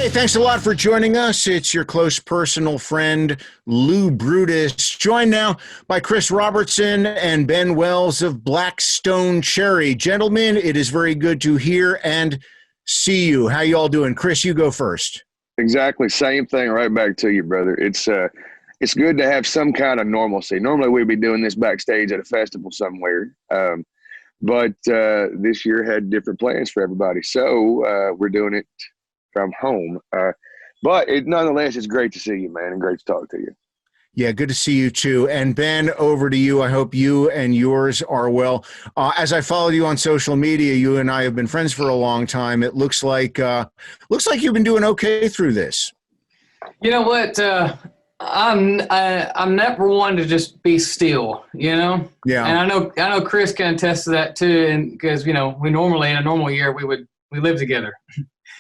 Hey, thanks a lot for joining us. It's your close personal friend, Lou Brutus, joined now by Chris Robertson and Ben Wells of Blackstone Cherry. Gentlemen, it is very good to hear and see you. How you all doing? Chris, you go first. Exactly. Same thing right back to you, brother. It's good to have some kind of normalcy. Normally we'd be doing this backstage at a festival somewhere. But this year had different plans for everybody. So we're doing it from home. But nonetheless, it's great to see you, man, and great to talk to you. Yeah, good to see you too. And Ben, over to you. I hope you and yours are well. As I followed you on social media, you and I have been friends for a long time. It looks like you've been doing okay through this. You know what? I'm never one to just be still. You know. Yeah. And I know Chris can attest to that too. And because we normally in a normal year we live together.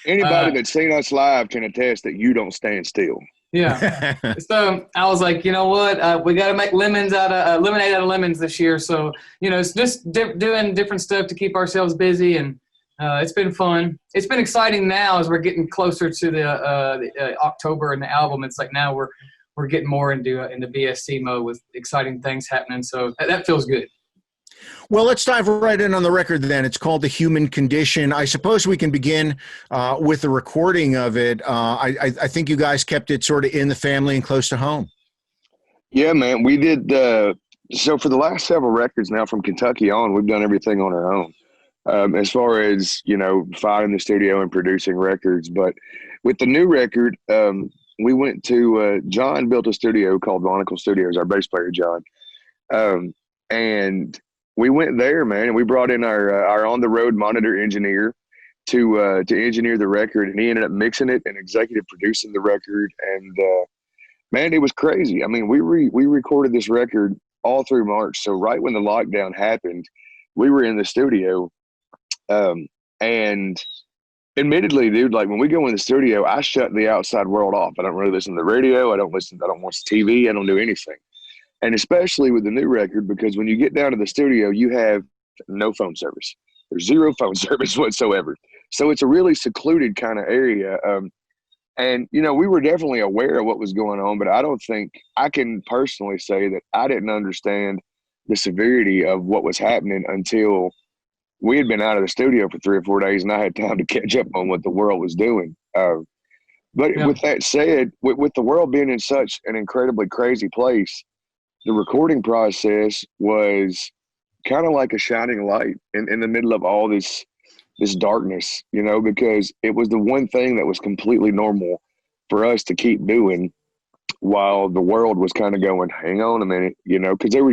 Anybody that's seen us live can attest that you don't stand still. Yeah. So I was like, you know what? We got to make lemonade out of lemons this year. So, it's just doing different stuff to keep ourselves busy. And it's been fun. It's been exciting now as we're getting closer to the October and the album. It's like now we're getting more into BSC mode with exciting things happening. So that feels good. Well, let's dive right in on the record then. It's called The Human Condition. I suppose we can begin with the recording of it. I think you guys kept it sort of in the family and close to home. Yeah, man. We did. So for the last several records now from Kentucky on, we've done everything on our own. As far as, finding the studio and producing records. But with the new record, we went to John built a studio called Monocle Studios, our bass player, John. And we went there, man, and we brought in our on-the-road monitor engineer to engineer the record, and he ended up mixing it and executive producing the record. And man, it was crazy. I mean, we recorded this record all through March. So right when the lockdown happened, we were in the studio. And admittedly, dude, like when we go in the studio, I shut the outside world off. I don't really listen to the radio. I don't watch TV. I don't do anything. And especially with the new record, because when you get down to the studio, you have no phone service. There's zero phone service whatsoever. So it's a really secluded kind of area. And, we were definitely aware of what was going on, but I don't think I can personally say that I didn't understand the severity of what was happening until we had been out of the studio for 3 or 4 days and I had time to catch up on what the world was doing. But Yeah. With that said, with the world being in such an incredibly crazy place, the recording process was kind of like a shining light in the middle of all this darkness, because it was the one thing that was completely normal for us to keep doing while the world was kind of going, hang on a minute, because there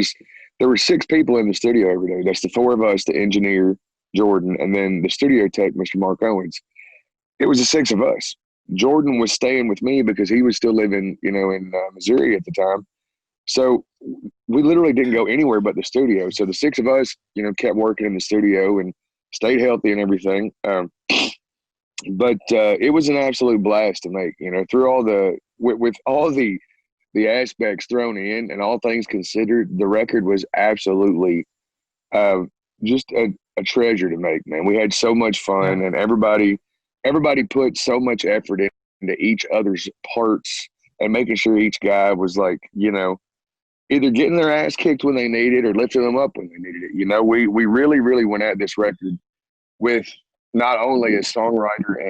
were 6 people in the studio every day. That's the 4 of us, the engineer, Jordan, and then the studio tech, Mr. Mark Owens. It was the 6 of us. Jordan was staying with me because he was still living, in Missouri at the time. So we literally didn't go anywhere but the studio. So the 6 of us, kept working in the studio and stayed healthy and everything. But it was an absolute blast to make, through all with all the aspects thrown in and all things considered, the record was absolutely just a treasure to make, man. We had so much fun, and everybody put so much effort into each other's parts and making sure each guy was like, either getting their ass kicked when they needed or lifting them up when they needed it. We really, really went at this record with not only a songwriter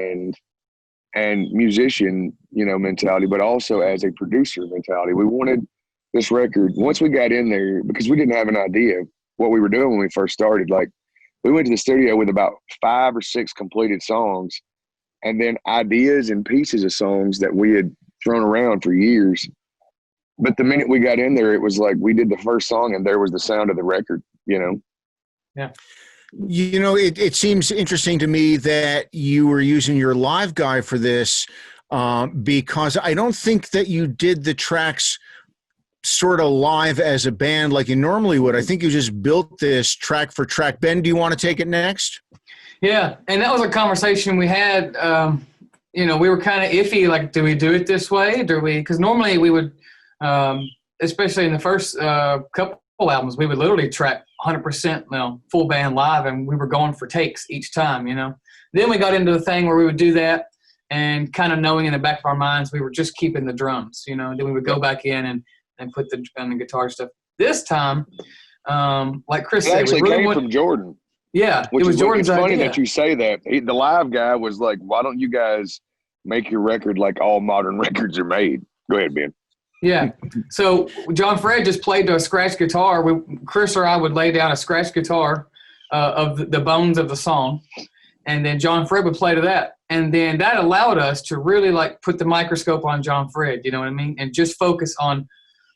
and musician, mentality, but also as a producer mentality. We wanted this record, once we got in there, because we didn't have an idea of what we were doing when we first started. Like, we went to the studio with about 5 or 6 completed songs and then ideas and pieces of songs that we had thrown around for years. But the minute we got in there, it was like we did the first song and there was the sound of the record, Yeah. It seems interesting to me that you were using your live guy for this because I don't think that you did the tracks sort of live as a band like you normally would. I think you just built this track for track. Ben, do you want to take it next? Yeah, and that was a conversation we had. We were kind of iffy, like, do we do it this way? Because normally we would, especially in the first couple albums, we would literally track 100% full band live, and we were going for takes each time, Then we got into the thing where we would do that, and kind of knowing in the back of our minds we were just keeping the drums, you know, and then we would go back in and put the guitar stuff. This time, like Chris said, actually came from Jordan. Yeah, it was Jordan's idea. It's funny that you say that. The live guy was like, why don't you guys make your record like all modern records are made? Go ahead, Ben. Yeah. So John Fred just played to a scratch guitar. Chris or I would lay down a scratch guitar of the bones of the song, and then John Fred would play to that. And then that allowed us to really like put the microscope on John Fred, you know what I mean? And just focus on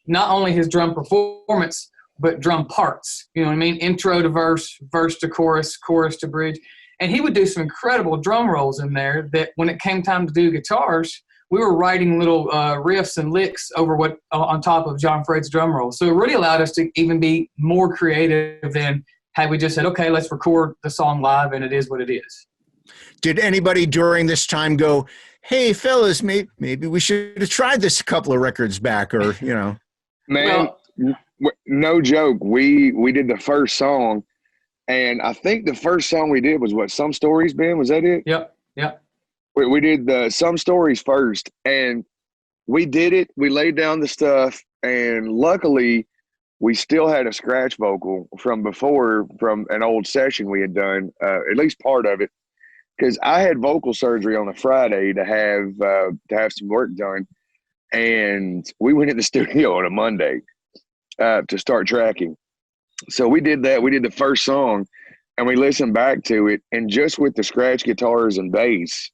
not only his drum performance, but drum parts, you know what I mean? Intro to verse, verse to chorus, chorus to bridge. And he would do some incredible drum rolls in there that when it came time to do guitars, we were writing little riffs and licks over on top of John Fred's drum roll. So it really allowed us to even be more creative than had we just said, okay, let's record the song live and it is what it is. Did anybody during this time go, hey, fellas, maybe we should have tried this a couple of records back, or, you know? Man, no joke. We did the first song, and I think the first song we did was what, Some Stories, Ben? Was that it? Yep. We did the Some Stories first, and we did it. We laid down the stuff, and luckily we still had a scratch vocal from before, from an old session we had done, at least part of it, because I had vocal surgery on a Friday to have some work done, and we went in the studio on a Monday to start tracking. So we did that. We did the first song, and we listened back to it, and just with the scratch guitars and bass,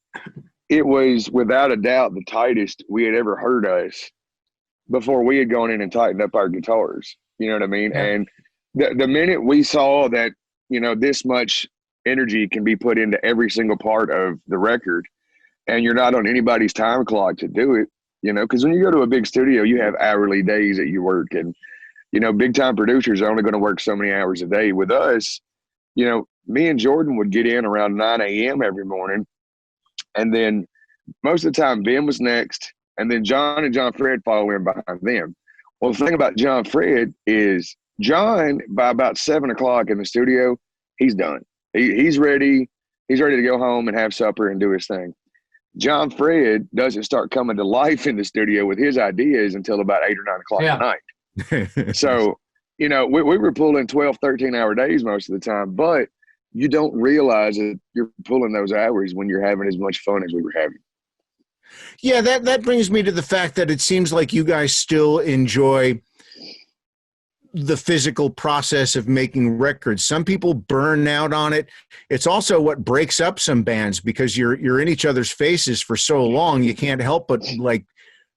it was without a doubt the tightest we had ever heard us before we had gone in and tightened up our guitars. You know what I mean? Yeah. And the minute we saw that, you know, this much energy can be put into every single part of the record, and you're not on anybody's time clock to do it, you know, because when you go to a big studio, you have hourly days that you work, and, you know, big time producers are only going to work so many hours a day. With us, you know, me and Jordan would get in around 9 a.m. every morning, and then most of the time Ben was next, and then John and John Fred follow in behind them. Well, the thing about John Fred is John, by about 7 o'clock in the studio, he's done. He's ready. He's ready to go home and have supper and do his thing. John Fred doesn't start coming to life in the studio with his ideas until about 8 or 9 o'clock at night. So, you know, we were pulling 12, 13-hour days most of the time, but you don't realize that you're pulling those hours when you're having as much fun as we were having. Yeah, that brings me to the fact that it seems like you guys still enjoy the physical process of making records. Some people burn out on it. It's also what breaks up some bands, because you're in each other's faces for so long, you can't help but like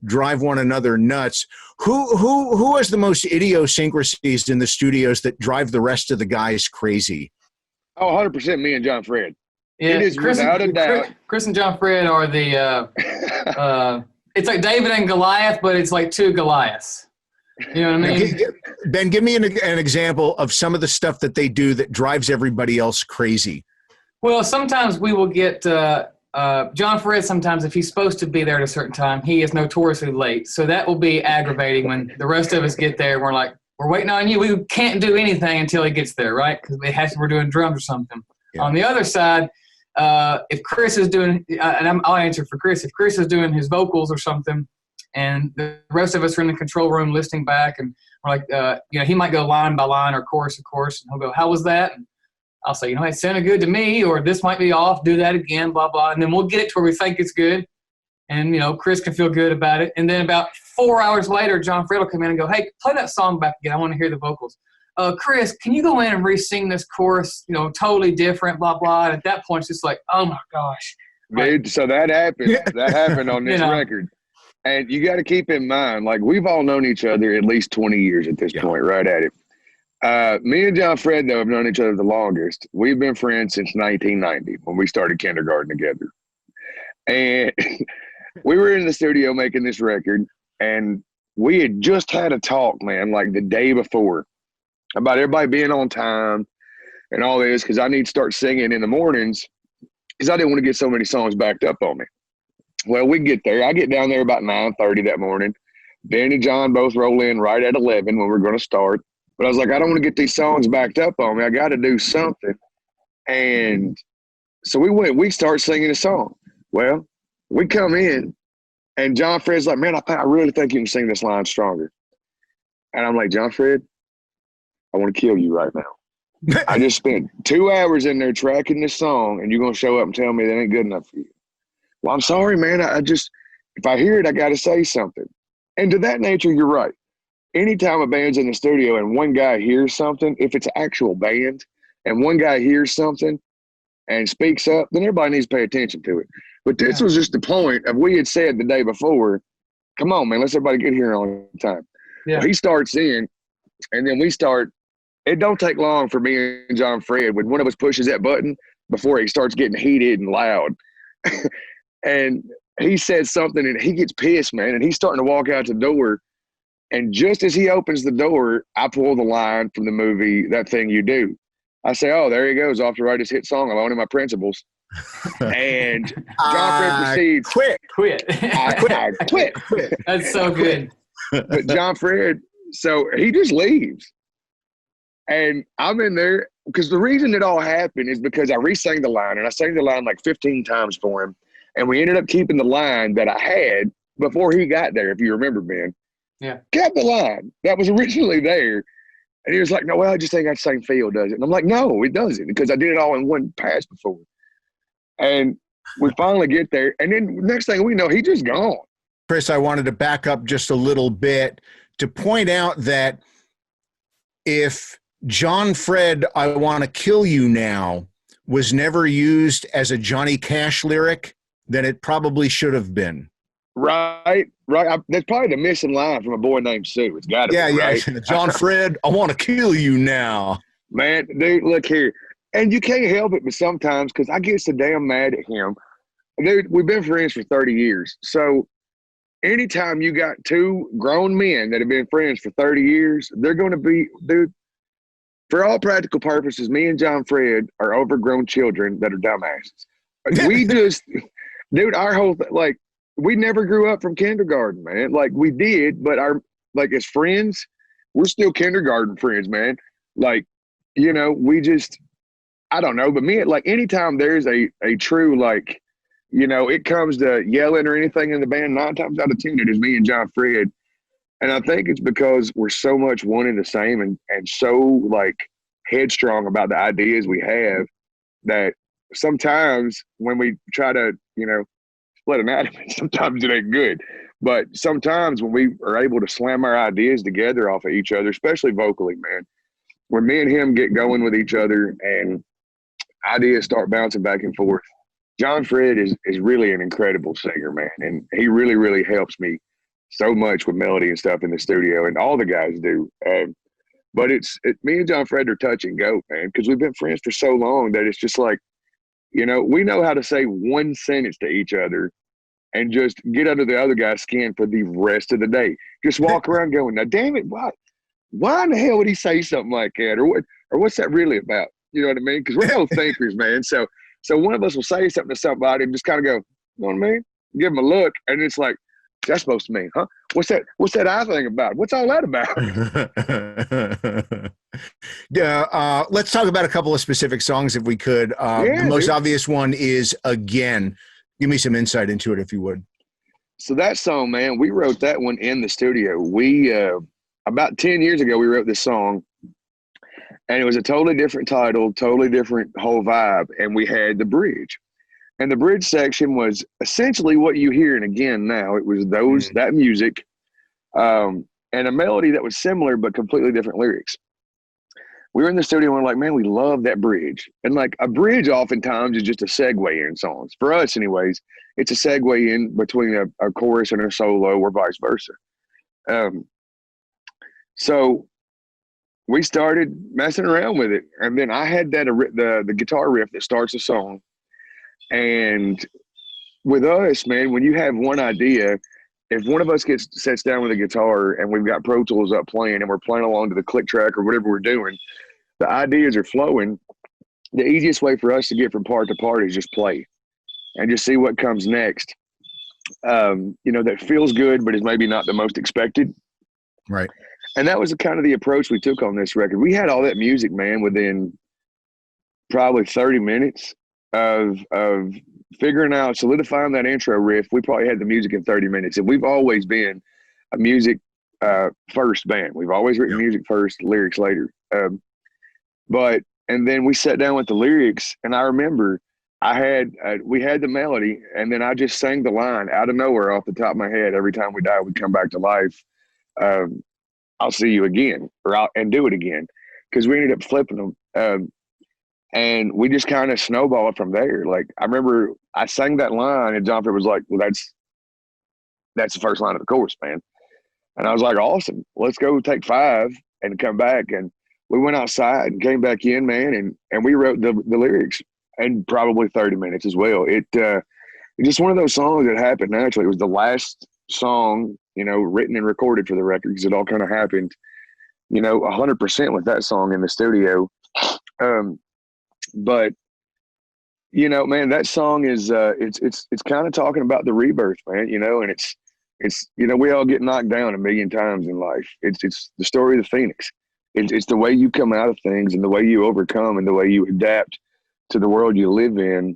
drive one another nuts. Who has the most idiosyncrasies in the studios that drive the rest of the guys crazy? Oh, 100% me and John Fred. Yeah, it is without a doubt. Chris and John Fred are the it's like David and Goliath, but it's like two Goliaths. You know what I mean? Ben, give me an example of some of the stuff that they do that drives everybody else crazy. Well, sometimes we will get John Fred. Sometimes if he's supposed to be there at a certain time, he is notoriously late. So that will be aggravating when the rest of us get there. We're like, we're waiting on you. We can't do anything until he gets there, right? Because we're doing drums or something. Yeah. On the other side, if Chris is doing, and I'll answer for Chris, if Chris is doing his vocals or something, and the rest of us are in the control room listening back, and we're like, you know, he might go line by line or chorus to chorus, and he'll go, how was that? And I'll say, you know, it sounded good to me, or this might be off, do that again, blah, blah. And then we'll get it to where we think it's good. And, you know, Chris can feel good about it. And then about 4 hours later, John Fred will come in and go, hey, play that song back again. I want to hear the vocals. Chris, can you go in and re-sing this chorus, you know, totally different, blah, blah. And at that point, it's just like, oh, my gosh. Dude, so that happened. That happened on this record. And you got to keep in mind, like, we've all known each other at least 20 years at this point, right at it. Me and John Fred, though, have known each other the longest. We've been friends since 1990 when we started kindergarten together. And we were in the studio making this record, and we had just had a talk, man, like the day before, about everybody being on time and all this, because I need to start singing in the mornings because I didn't want to get so many songs backed up on me. Well, we get there. I get down there about 9:30 that morning. Ben and John both roll in right at 11 when we're going to start. But I was like, I don't want to get these songs backed up on me. I got to do something. And so we start singing a song. Well, We come in, and John Fred's like, man, I really think you can sing this line stronger. And I'm like, John Fred, I want to kill you right now. I just spent 2 hours in there tracking this song, and you're going to show up and tell me that ain't good enough for you. Well, I'm sorry, man. I just, if I hear it, I got to say something. And to that nature, you're right. Anytime a band's in the studio and one guy hears something, if it's an actual band, and one guy hears something and speaks up, then everybody needs to pay attention to it. But this was just the point of, we had said the day before, come on, man, let's everybody get here on time. Yeah. Well, he starts in, and then we start. It don't take long for me and John Fred when one of us pushes that button before he starts getting heated and loud. And he says something, and he gets pissed, man, and he's starting to walk out the door. And just as he opens the door, I pull the line from the movie, That Thing You Do. I say, oh, there he goes, off to write his hit song, Alone in My Principles. And John Fred proceeds. Quit. I quit. That's so good. But John Fred, so he just leaves. And I'm in there, because the reason it all happened is because I re-sang the line, and I sang the line like 15 times for him. And we ended up keeping the line that I had before he got there, if you remember, Ben. Yeah. Kept the line that was originally there. And he was like, no, well, I just think that same feel does it. And I'm like, no, it doesn't, because I did it all in one pass before. And we finally get there. And then next thing we know, he just gone. Chris, I wanted to back up just a little bit to point out that if John Fred, I Want to Kill You Now was never used as a Johnny Cash lyric, then it probably should have been. Right. That's probably the missing line from A Boy Named Sue. It's got to be, right? Yeah. John Fred, I want to kill you now. Man, dude, look here. And you can't help it, but sometimes, because I get so damn mad at him. Dude, we've been friends for 30 years. So anytime you got two grown men that have been friends for 30 years, they're going to be, dude, for all practical purposes, me and John Fred are overgrown children that are dumbasses. We just, dude, our whole like, we never grew up from kindergarten, man. Like, we did, but as friends, we're still kindergarten friends, man. Like, you know, we just, I don't know, but me, like, anytime there's a true, like, you know, it comes to yelling or anything in the band, 9 times out of 10, it is me and John Fred. And I think it's because we're so much one and the same, and so, like, headstrong about the ideas we have, that sometimes when we try to, you know, split an atom, sometimes it ain't good. But sometimes when we are able to slam our ideas together off of each other, especially vocally, man, when me and him get going with each other and ideas start bouncing back and forth, John Fred is really an incredible singer, man. And he really, really helps me so much with melody and stuff in the studio, and all the guys do. But me and John Fred are touch and go, man, because we've been friends for so long that it's just like, you know, we know how to say one sentence to each other and just get under the other guy's skin for the rest of the day. Just walk around going, now, damn it, why in the hell would he say something like that? Or what's that really about? You know what I mean? Because we're both thinkers, man. So one of us will say something to somebody and just kind of go, you know what I mean? Give them a look, and it's like, that's supposed to mean, huh? What's that eye thing about? What's all that about? Yeah, let's talk about a couple of specific songs if we could. The most obvious one is Again. Give me some insight into it, if you would. So that song, man, we wrote that one in the studio. We about 10 years ago, we wrote this song, and it was a totally different title, totally different whole vibe, and we had the bridge. And the bridge section was essentially what you hear in Again now. It was that music, and a melody that was similar but completely different lyrics. We were in the studio and we're like, man, we love that bridge. And like, a bridge oftentimes is just a segue in songs. For us anyways, it's a segue in between a chorus and a solo, or vice versa. So we started messing around with it. And then I had the guitar riff that starts the song. And with us, man, when you have one idea, if one of us sits down with a guitar and we've got Pro Tools up playing and we're playing along to the click track or whatever we're doing, the ideas are flowing. The easiest way for us to get from part to part is just play and just see what comes next. You know, that feels good, but is maybe not the most expected. Right. And that was kind of the approach we took on this record. We had all that music, man, within probably 30 minutes of figuring out, solidifying that intro riff, we probably had the music in 30 minutes. And we've always been a music first band. We've always written music first, lyrics later. And then we sat down with the lyrics, and I remember we had the melody, and then I just sang the line out of nowhere off the top of my head. Every time we die, we come back to life. I'll see you again, and do it again. Because we ended up flipping them. And we just kind of snowballed from there. Like, I remember I sang that line, and John was like, well, that's the first line of the chorus, man. And I was like, awesome. Let's go take 5 and come back. And we went outside and came back in, man, and we wrote the lyrics in probably 30 minutes as well. It's just one of those songs that happened naturally. It was the last song, written and recorded for the record, because it all kind of happened, 100% with that song in the studio. But man, that song is it's kind of talking about the rebirth, man, and it's we all get knocked down a million times in life. It's the story of the Phoenix. It's the way you come out of things, and the way you overcome, and the way you adapt to the world you live in,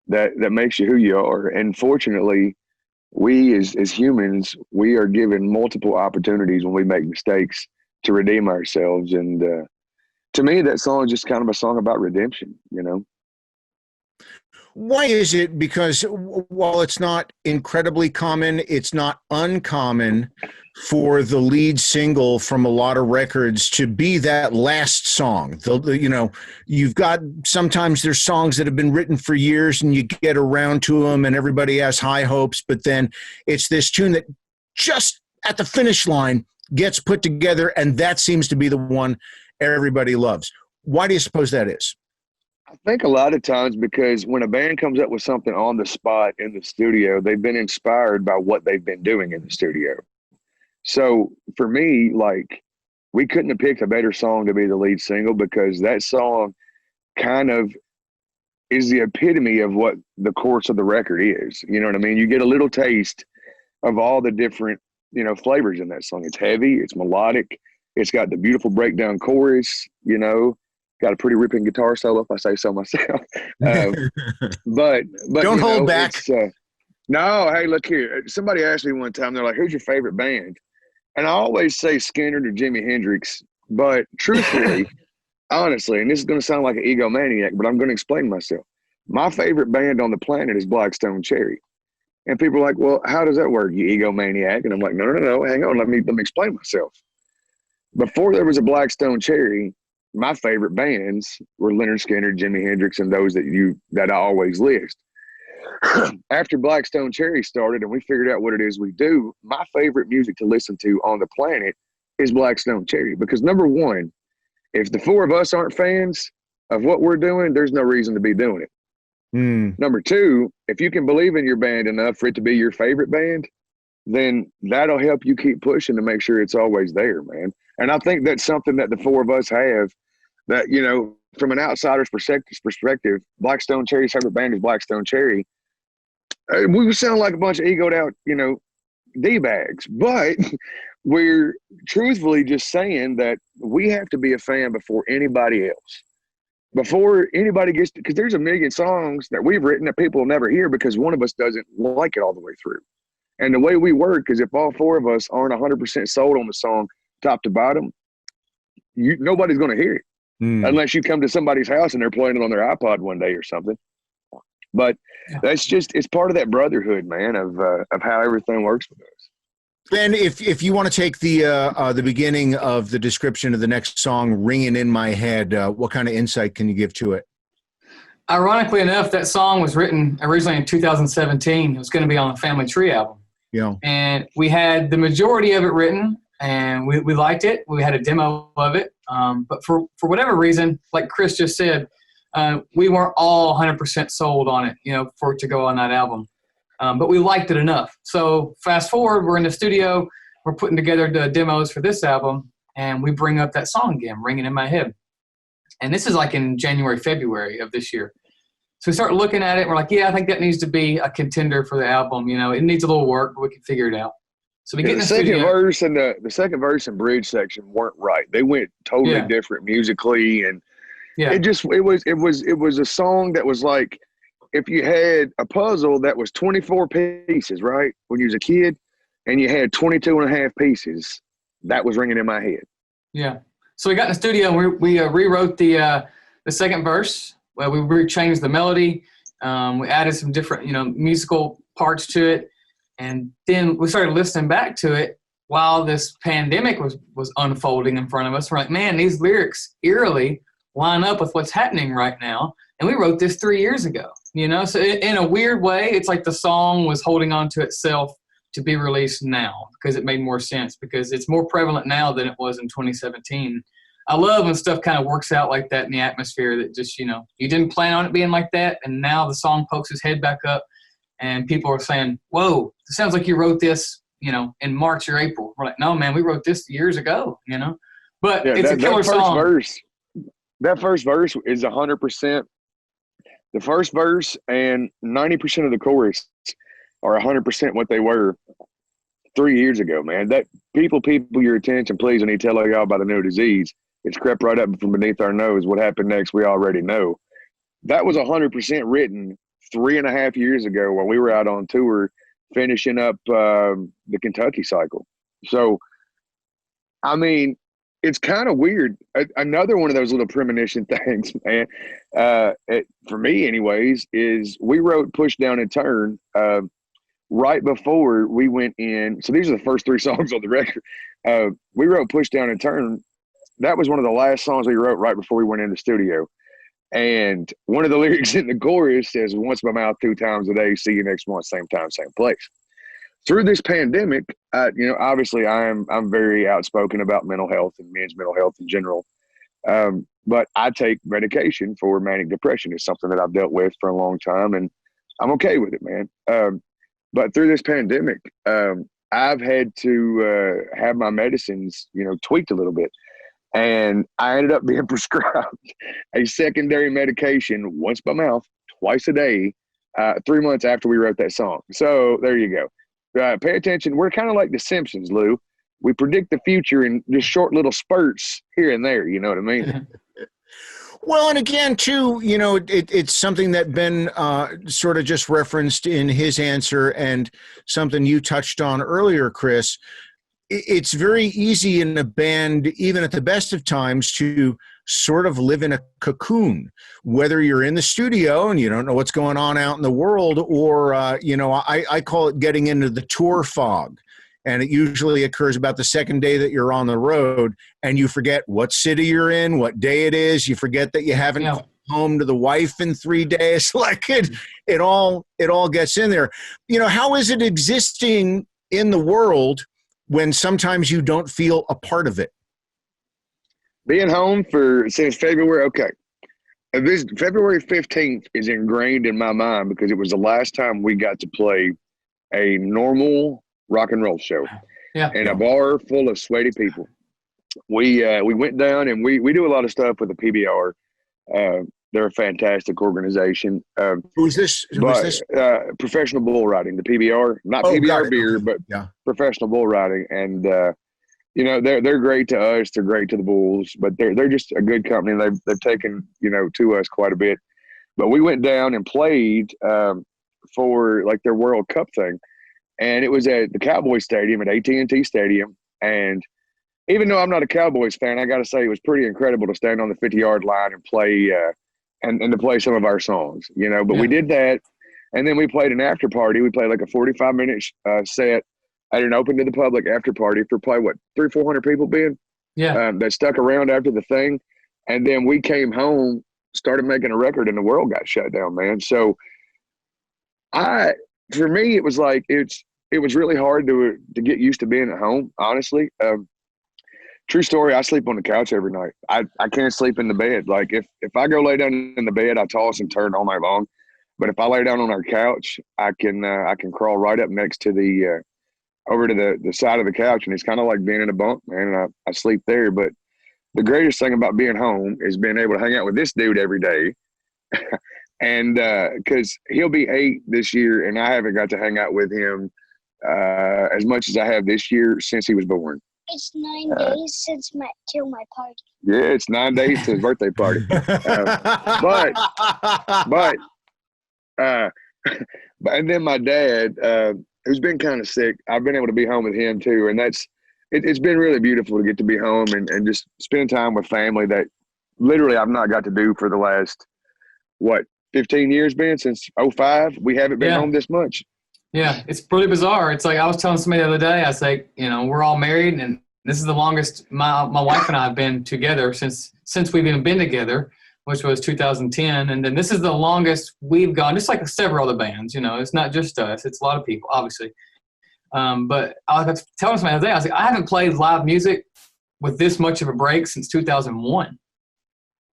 that makes you who you are. And fortunately, we as humans, we are given multiple opportunities when we make mistakes to redeem ourselves. And to me, that song is just kind of a song about redemption, Why is it? Because while it's not incredibly common, it's not uncommon for the lead single from a lot of records to be that last song. You've got, sometimes there's songs that have been written for years and you get around to them and everybody has high hopes, but then it's this tune that just at the finish line gets put together, and that seems to be the one everybody loves. Why do you suppose that is? I think a lot of times because when a band comes up with something on the spot in the studio, they've been inspired by what they've been doing in the studio. So for me, like, we couldn't have picked a better song to be the lead single, because that song kind of is the epitome of what the course of the record is. You know what I mean? You get a little taste of all the different, flavors in that song. It's heavy, it's melodic, it's got the beautiful breakdown chorus, got a pretty ripping guitar solo, if I say so myself. But don't hold back. No, hey, look here. Somebody asked me one time, they're like, who's your favorite band? And I always say Skinner or Jimi Hendrix. But truthfully, honestly, and this is going to sound like an egomaniac, but I'm going to explain myself. My favorite band on the planet is Black Stone Cherry. And people are like, well, how does that work, you egomaniac? And I'm like, no, hang on, let me explain myself. Before there was a Black Stone Cherry, my favorite bands were Leonard Skinner, Jimi Hendrix, and those that I always list. After Black Stone Cherry started and we figured out what it is we do, my favorite music to listen to on the planet is Black Stone Cherry. Because number one, if the 4 of us aren't fans of what we're doing, there's no reason to be doing it. Number 2, if you can believe in your band enough for it to be your favorite band, then that'll help you keep pushing to make sure it's always there, man. And I think that's something that the 4 of us have that, from an outsider's perspective, Black Stone Cherry's favorite band is Black Stone Cherry. We sound like a bunch of egoed out, D-bags, but we're truthfully just saying that we have to be a fan before anybody else. Before anybody gets, because there's a million songs that we've written that people will never hear because one of us doesn't like it all the way through. And the way we work is if all 4 of us aren't 100% sold on the song top to bottom, nobody's going to hear it. Unless you come to somebody's house and they're playing it on their iPod one day or something. But it's part of that brotherhood, man, of how everything works with us. Ben, if you want to take the beginning of the description of the next song, Ringin In My Head, what kind of insight can you give to it? Ironically enough, that song was written originally in 2017. It was going to be on the Family Tree album. Yeah. And we had the majority of it written, and we liked it. We had a demo of it. But for whatever reason, like Chris just said, we weren't all 100% sold on it, for it to go on that album. But we liked it enough. So fast forward, we're in the studio, we're putting together the demos for this album, and we bring up that song again, Ringin In My Head. And this is like in January, February of this year. So we start looking at it, and we're like, yeah, I think that needs to be a contender for the album. It needs a little work, but we can figure it out. So we get in the second verse and the second verse and bridge section weren't right. They went totally different musically, and it was a song that was like, if you had a puzzle that was 24 pieces, right, when you was a kid, and you had 22 and a half pieces, that was Ringing in My Head. Yeah. So we got in the studio and we rewrote the second verse. Well, we changed the melody. We added some different, musical parts to it. And then we started listening back to it while this pandemic was unfolding in front of us. We're like, man, these lyrics eerily line up with what's happening right now. And we wrote this 3 years ago, So in a weird way, it's like the song was holding on to itself to be released now because it made more sense, because it's more prevalent now than it was in 2017. I love when stuff kind of works out like that in the atmosphere, that just, you didn't plan on it being like that, and now the song pokes its head back up and people are saying, whoa, it sounds like you wrote this, in March or April. We're like, no, man, we wrote this years ago, But it's a killer song. That first verse is 100%. The first verse and 90% of the chorus are 100% what they were 3 years ago, man. That people, your attention, please. I need to tell y'all about the new disease. It's crept right up from beneath our nose. What happened next, we already know. That was 100% written 3.5 years ago while we were out on tour finishing up the Kentucky cycle. So, I mean, it's kind of weird. Another one of those little premonition things, man, for me anyways, is we wrote Push Down and Turn right before we went in. So these are the first 3 songs on the record. We wrote Push Down and Turn. That was one of the last songs we wrote right before we went in the studio. And one of the lyrics in the chorus says, once my mouth 2 times a day, see you next month, same time, same place. Through this pandemic, obviously I'm very outspoken about mental health and men's mental health in general. But I take medication for manic depression. It's something that I've dealt with for a long time, and I'm okay with it, man. But through this pandemic, I've had to have my medicines, tweaked a little bit. And I ended up being prescribed a secondary medication once by mouth, twice a day, 3 months after we wrote that song. So there you go. Pay attention. We're kind of like The Simpsons, Lou. We predict the future in just short little spurts here and there. You know what I mean? Well, and again, too, it's something that Ben sort of just referenced in his answer, and something you touched on earlier, Chris. It's very easy in a band, even at the best of times, to sort of live in a cocoon, whether you're in the studio and you don't know what's going on out in the world, or, I call it getting into the tour fog. And it usually occurs about the second day that you're on the road, and you forget what city you're in, what day it is. You forget that you haven't come home to the wife in 3 days. Like it all gets in there. How is it existing in the world when sometimes you don't feel a part of it? Being home since February, okay. This February 15th is ingrained in my mind because it was the last time we got to play a normal rock and roll show in a bar full of sweaty people. We went down and we do a lot of stuff with the PBR. They're a fantastic organization. Who's this? Professional bull riding, the PBR, not PBR beer, but professional bull riding. And, they're great to us. They're great to the bulls, but they're just a good company. They've taken, to us quite a bit. But we went down and played for like their World Cup thing. And it was at the Cowboys Stadium, at AT&T Stadium. And even though I'm not a Cowboys fan, I got to say it was pretty incredible to stand on the 50-yard line and play and to play some of our songs, But we did that, and then we played an after party. We played like a 45-minute set at an open to the public after party for probably, 300-400 people, Ben? Yeah. That stuck around after the thing. And then we came home, started making a record, and the world got shut down, man. So for me, it was like it was really hard to get used to being at home, honestly. True story, I sleep on the couch every night. I can't sleep in the bed. Like if I go lay down in the bed, I toss and turn all night long. But if I lay down on our couch, I can crawl right up next to the over to the side of the couch, and it's kind of like being in a bunk, man. And I sleep there. But the greatest thing about being home is being able to hang out with this dude every day. And because he'll be 8 this year, and I haven't got to hang out with him as much as I have this year since he was born. It's 9 days till my party. Yeah, it's 9 days to his birthday party. But Uh, and then my dad, who's been kind of sick, I've been able to be home with him too. And it's been really beautiful to get to be home and just spend time with family that literally I've not got to do for the last, 15 years, Ben, since '05. We haven't been home this much. Yeah, it's pretty bizarre. It's like I was telling somebody the other day, I was like, we're all married, and this is the longest my wife and I have been together since we've even been together, which was 2010. And then this is the longest we've gone, just like several other bands. It's not just us. It's a lot of people, obviously. But I was telling somebody the other day, I was like, I haven't played live music with this much of a break since 2001.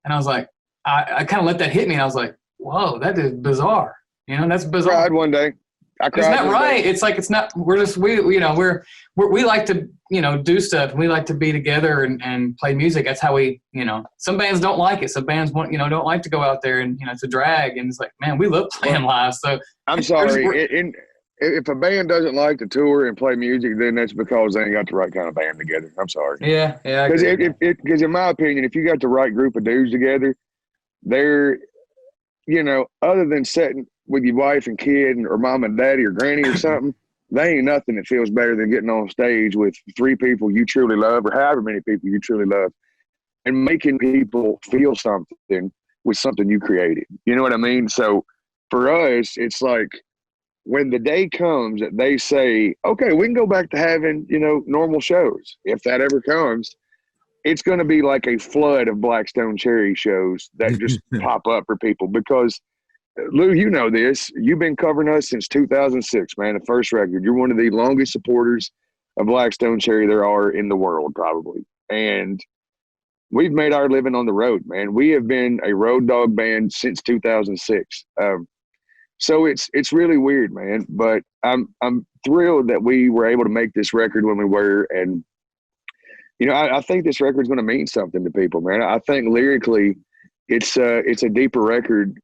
And I was like, I kind of let that hit me, and I was like, whoa, that is bizarre. That's bizarre. I cried one day. I cried. Isn't that right? Day. It's like it's not. We're just we like to do stuff, and we like to be together and play music. That's how we Some bands don't like it. Some bands don't like to go out there and it's a drag. And it's like, man, we love playing live. So I'm sorry. If a band doesn't like to tour and play music, then that's because they ain't got the right kind of band together. I'm sorry. Yeah. Because in my opinion, if you got the right group of dudes together, they're other than sitting with your wife and kid or mom and daddy or granny or something, they ain't nothing that feels better than getting on stage with 3 people you truly love or however many people you truly love and making people feel something with something you created. You know what I mean? So for us, it's like when the day comes that they say, okay, we can go back to having, normal shows. If that ever comes, it's going to be like a flood of Blackstone Cherry shows that just pop up for people because Lou, you know this. You've been covering us since 2006, man, the first record. You're one of the longest supporters of Blackstone Cherry there are in the world, probably. And we've made our living on the road, man. We have been a road dog band since 2006. So it's really weird, man. But I'm thrilled that we were able to make this record when we were. And, I think this record's going to mean something to people, man. I think lyrically it's a deeper record.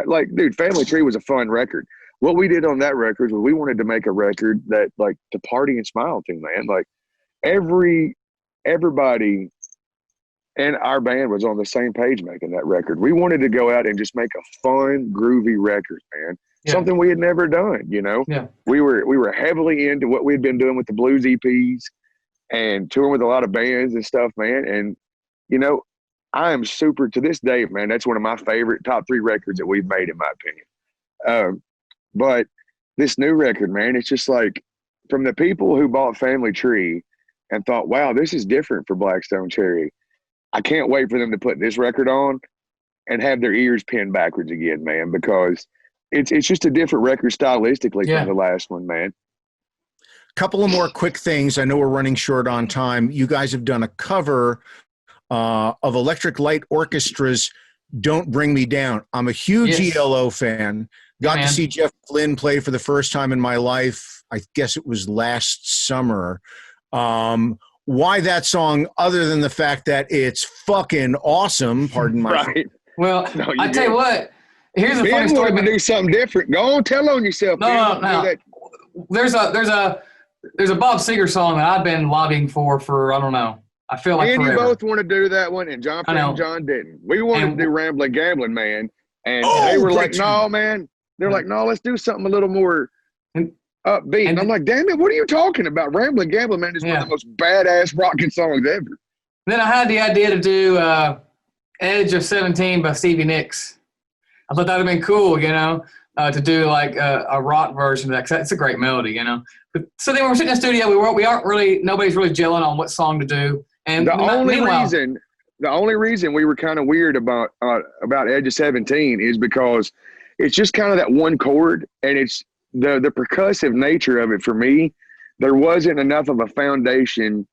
Like, dude, Family Tree was a fun record. What we did on that record was we wanted to make a record that, like, to party and smile to, man. Like, everybody in our band was on the same page making that record. We wanted to go out and just make a fun, groovy record, man. Yeah. Something we had never done, Yeah. We were heavily into what we'd been doing with the blues EPs and touring with a lot of bands and stuff, man. And, I am super to this day, man. That's one of my favorite top 3 records that we've made, in my opinion. But this new record, man, it's just like from the people who bought Family Tree and thought, wow, this is different for Blackstone Cherry. I can't wait for them to put this record on and have their ears pinned backwards again, man, because it's just a different record stylistically from the last one, man. Couple of more quick things. I know we're running short on time. You guys have done a cover of Electric Light Orchestra's Don't Bring Me Down. I'm a huge ELO fan. Got to see Jeff Lynne play for the first time in my life. I guess it was last summer. Why that song, other than the fact that it's fucking awesome? Pardon my right. Well, I tell you what. Here's a funny story. To do something different. Go on, tell on yourself. No. There's a Bob Seger song that I've been lobbying for I don't know. I feel like forever. You both want to do that one, and John and John didn't. We wanted to do Ramblin' Gamblin' Man, and they were like, no, man. They're like, no, let's do something a little more upbeat. And I'm like, damn it, what are you talking about? Ramblin' Gamblin' Man is one of the most badass rocking songs ever. Then I had the idea to do Edge of 17 by Stevie Nicks. I thought that would have been cool, to do like a rock version of that, because it's a great melody, But, so then we're sitting in the studio. Nobody's really gelling on what song to do. And the only reason we were kind of weird about Edge of 17 is because it's just kind of that one chord, and it's the percussive nature of it. For me, there wasn't enough of a foundation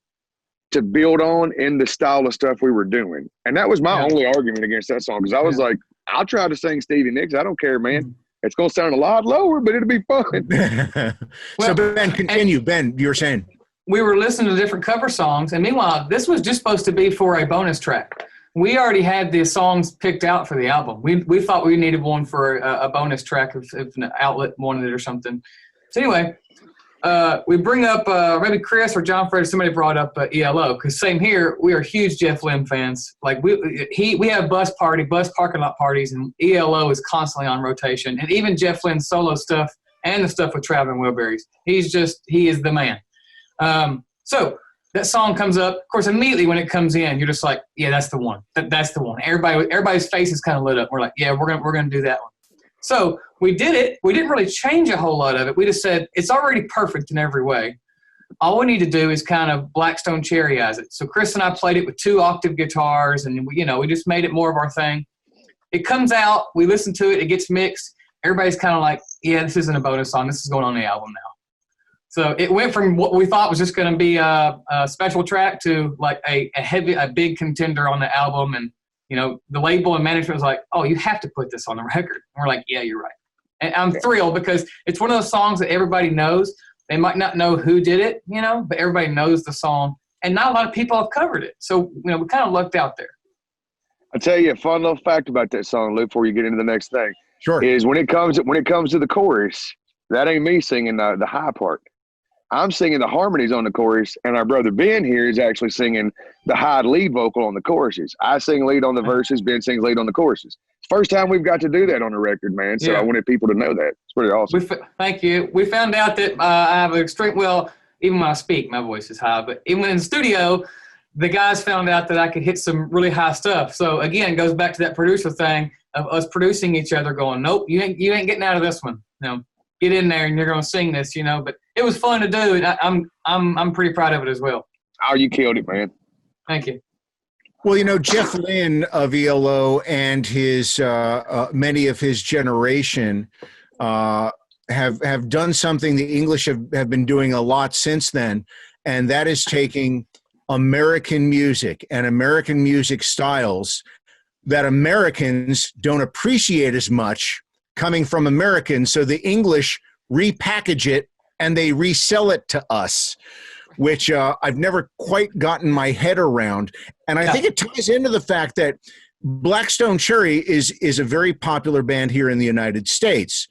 to build on in the style of stuff we were doing, and that was my only argument against that song, because I was like, I'll try to sing Stevie Nicks. I don't care, man. It's going to sound a lot lower, but it'll be fun. So, Ben, continue. Ben, you were saying. We were listening to different cover songs, and meanwhile, this was just supposed to be for a bonus track. We already had the songs picked out for the album. We thought we needed one for a bonus track if an outlet wanted it or something. So anyway, we bring up maybe Chris or John Fred or somebody brought up ELO, because same here, we are huge Jeff Lynne fans. Like we have bus parking lot parties, and ELO is constantly on rotation, and even Jeff Lynne's solo stuff and the stuff with Traveling Wilburys. He is the man. So that song comes up. Of course, immediately when it comes in, you're just like, yeah, that's the one. That's the one. Everybody's face is kind of lit up. We're like, yeah, we're gonna do that one. So we did it. We didn't really change a whole lot of it. We just said it's already perfect in every way. All we need to do is kind of Blackstone Cherryize it. So Chris and I played it with 2-octave guitars, and we just made it more of our thing. It comes out. We listen to it. It gets mixed. Everybody's kind of like, yeah, this isn't a bonus song. This is going on the album now. So it went from what we thought was just going to be a special track to like a big contender on the album. And the label and management was like, oh, you have to put this on the record. And we're like, yeah, you're right. And I'm thrilled because it's one of those songs that everybody knows. They might not know who did it, but everybody knows the song. And not a lot of people have covered it. So, we kind of lucked out there. I'll tell you a fun little fact about that song, Lou, before you get into the next thing. Sure. Is when it comes to the chorus, that ain't me singing the high part. I'm singing the harmonies on the chorus, and our brother Ben here is actually singing the high lead vocal on the choruses. I sing lead on the verses, Ben sings lead on the choruses. First time we've got to do that on the record, man. So I wanted people to know that. It's pretty awesome. Thank you. We found out that I have an extreme, even when I speak, my voice is high, but even in the studio, the guys found out that I could hit some really high stuff. So again, it goes back to that producer thing of us producing each other going, nope, you ain't getting out of this one. Get in there and you're going to sing this, but it was fun to do. And I'm pretty proud of it as well. Oh, you killed it, man. Thank you. Well, Jeff Lynne of ELO and his many of his generation have done something the English have been doing a lot since then, and that is taking American music and American music styles that Americans don't appreciate as much coming from Americans, so the English repackage it and they resell it to us, which I've never quite gotten my head around. And I think it ties into the fact that Blackstone Cherry is a very popular band here in the United States.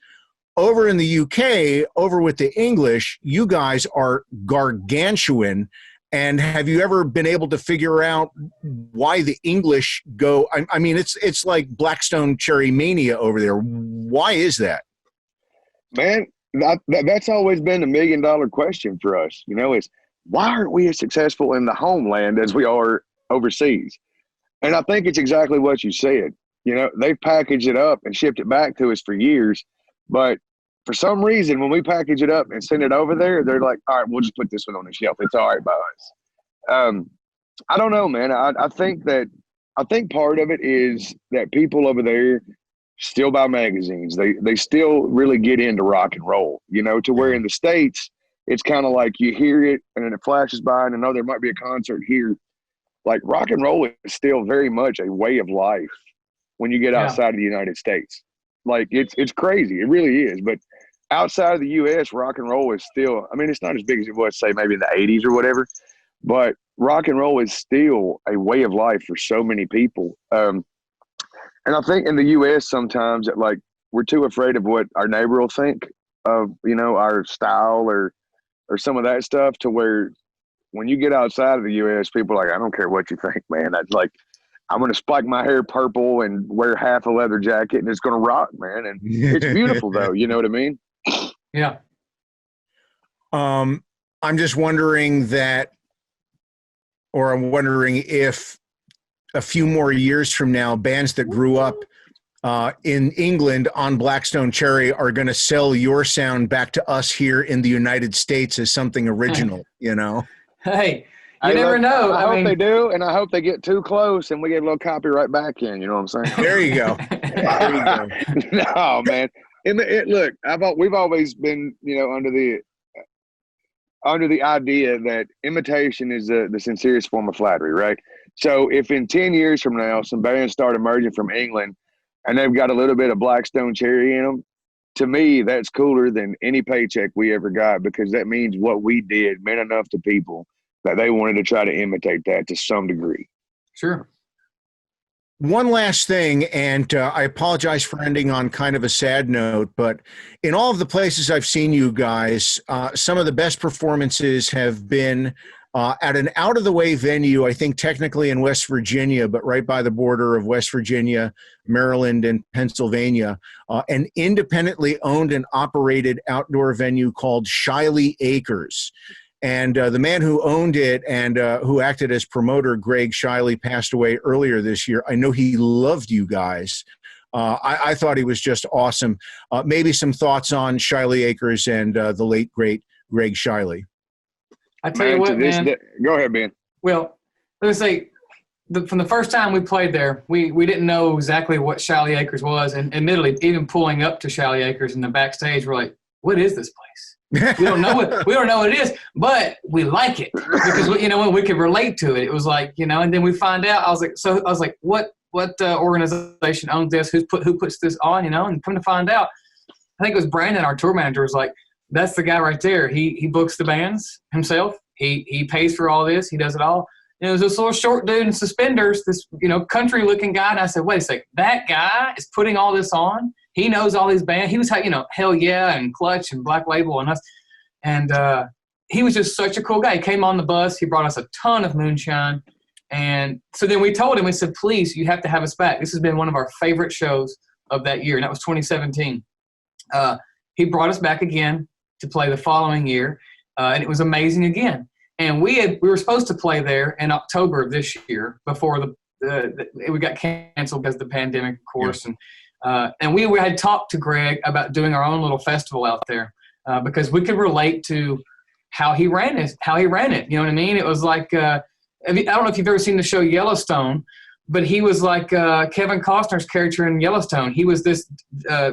Over in the UK, over with the English, you guys are gargantuan. And have you ever been able to figure out why the English go? I mean, it's like Blackstone Cherry mania over there. Why is that? Man, that's always been the $1 million question for us. Is why aren't we as successful in the homeland as we are overseas? And I think it's exactly what you said. They've packaged it up and shipped it back to us for years. But for some reason, when we package it up and send it over there, they're like, all right, we'll just put this one on the shelf. It's all right by us. I don't know, man. I think part of it is that people over there still buy magazines. They still really get into rock and roll, to where in the States, it's kind of like you hear it and then it flashes by and there might be a concert here. Like rock and roll is still very much a way of life when you get outside of the United States. Like it's crazy. It really is. But outside of the U.S., rock and roll is still, it's not as big as it was, say, maybe in the 80s or whatever, but rock and roll is still a way of life for so many people. And I think in the U.S. sometimes that we're too afraid of what our neighbor will think of, our style or some of that stuff, to where when you get outside of the U.S., people are like, I don't care what you think, man. I'm going to spike my hair purple and wear half a leather jacket and it's going to rock, man. And it's beautiful though. You know what I mean? Yeah. I'm just wondering I'm wondering if a few more years from now, bands that grew up in England on Blackstone Cherry are going to sell your sound back to us here in the United States as something original, Hey, you never know. I hope they do, and I hope they get too close and we get a little copyright back in. You know what I'm saying? There you go. There you go. No, man. Look, we've always been, under the idea that imitation is the sincerest form of flattery, right? So if in 10 years from now some bands start emerging from England and they've got a little bit of Blackstone Cherry in them, to me that's cooler than any paycheck we ever got, because that means what we did meant enough to people that they wanted to try to imitate that to some degree. Sure. One last thing, and I apologize for ending on kind of a sad note, but in all of the places I've seen you guys, some of the best performances have been at an out-of-the-way venue, I think technically in West Virginia, but right by the border of West Virginia, Maryland, and Pennsylvania, an independently owned and operated outdoor venue called Shiley Acres. And the man who owned it and who acted as promoter, Greg Shiley, passed away earlier this year. I know he loved you guys. I thought he was just awesome. Maybe some thoughts on Shiley Acres and the late, great Greg Shiley. I tell you what, man. Go ahead, Ben. Well, let's say from the first time we played there, we didn't know exactly what Shiley Acres was. And admittedly, even pulling up to Shiley Acres in the backstage, we're like, what is this place? We don't know what it is, but we like it because we could relate to it. It was like, and then we find out. I was like, what organization owns this? Who puts this on? And come to find out, I think it was Brandon, our tour manager, was like, that's the guy right there. He books the bands himself. He pays for all this. He does it all. And it was this little short dude in suspenders, this country looking guy. And I said, wait a second, that guy is putting all this on. He knows all these bands. He was, Hell Yeah and Clutch and Black Label and us. And he was just such a cool guy. He came on the bus. He brought us a ton of moonshine. And so then we told him, we said, please, you have to have us back. This has been one of our favorite shows of that year. And that was 2017. He brought us back again to play the following year. And it was amazing again. And we were supposed to play there in October of this year before we got canceled because of the pandemic, of course. Yeah. And we had talked to Greg about doing our own little festival out there because we could relate to how he ran it. You know what I mean? It was like, I don't know if you've ever seen the show Yellowstone, but he was like Kevin Costner's character in Yellowstone. He was this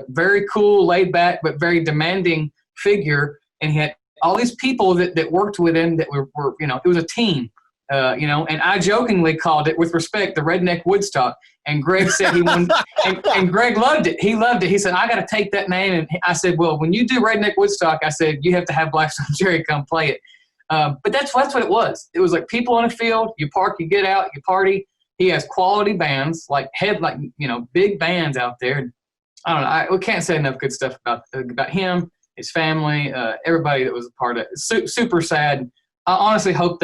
very cool, laid back, but very demanding figure. And he had all these people that worked with him that were it was a team. And I jokingly called it, with respect, the Redneck Woodstock. And Greg said he wanted, and Greg loved it. He loved it. He said, I got to take that name. And I said, well, when you do Redneck Woodstock, I said, you have to have Blackstone Cherry come play it. But that's what it was. It was like people on a field, you park, you get out, you party. He has quality bands, big bands out there. I don't know. We can't say enough good stuff about him, his family, everybody that was a part of it. It's super sad. I honestly hope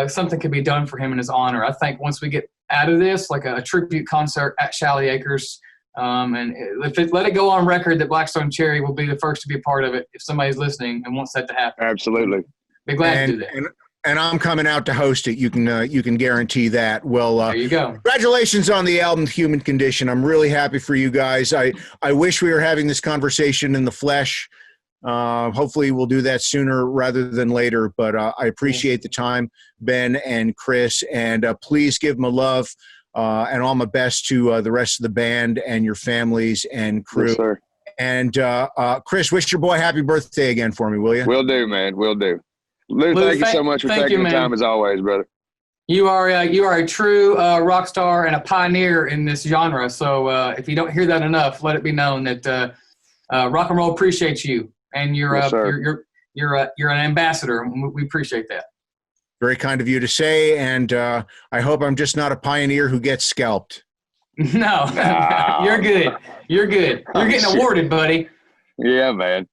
something could be done for him in his honor. I think once we get out of this, like a tribute concert at Shiley Acres, and let it go on record that Blackstone Cherry will be the first to be a part of it if somebody's listening and wants that to happen. Absolutely. Be glad to do that. And I'm coming out to host it. You can guarantee that. Well, there you go. Congratulations on the album, Human Condition. I'm really happy for you guys. I wish we were having this conversation in the flesh. Hopefully we'll do that sooner rather than later, but I appreciate the time, Ben and Chris, and please give my love and all my best to the rest of the band and your families and crew. Yes, sir. And Chris, wish your boy happy birthday again for me, will you? Will do, man. Will do. Lou, thank you so much for taking the time as always, brother. You are a true rock star and a pioneer in this genre. So if you don't hear that enough, let it be known that rock and roll appreciates you. And you're yes, you're an ambassador. We appreciate that. Very kind of you to say, and I hope I'm just not a pioneer who gets scalped. No, you're good. You're good. You're getting awarded, buddy. Yeah, man.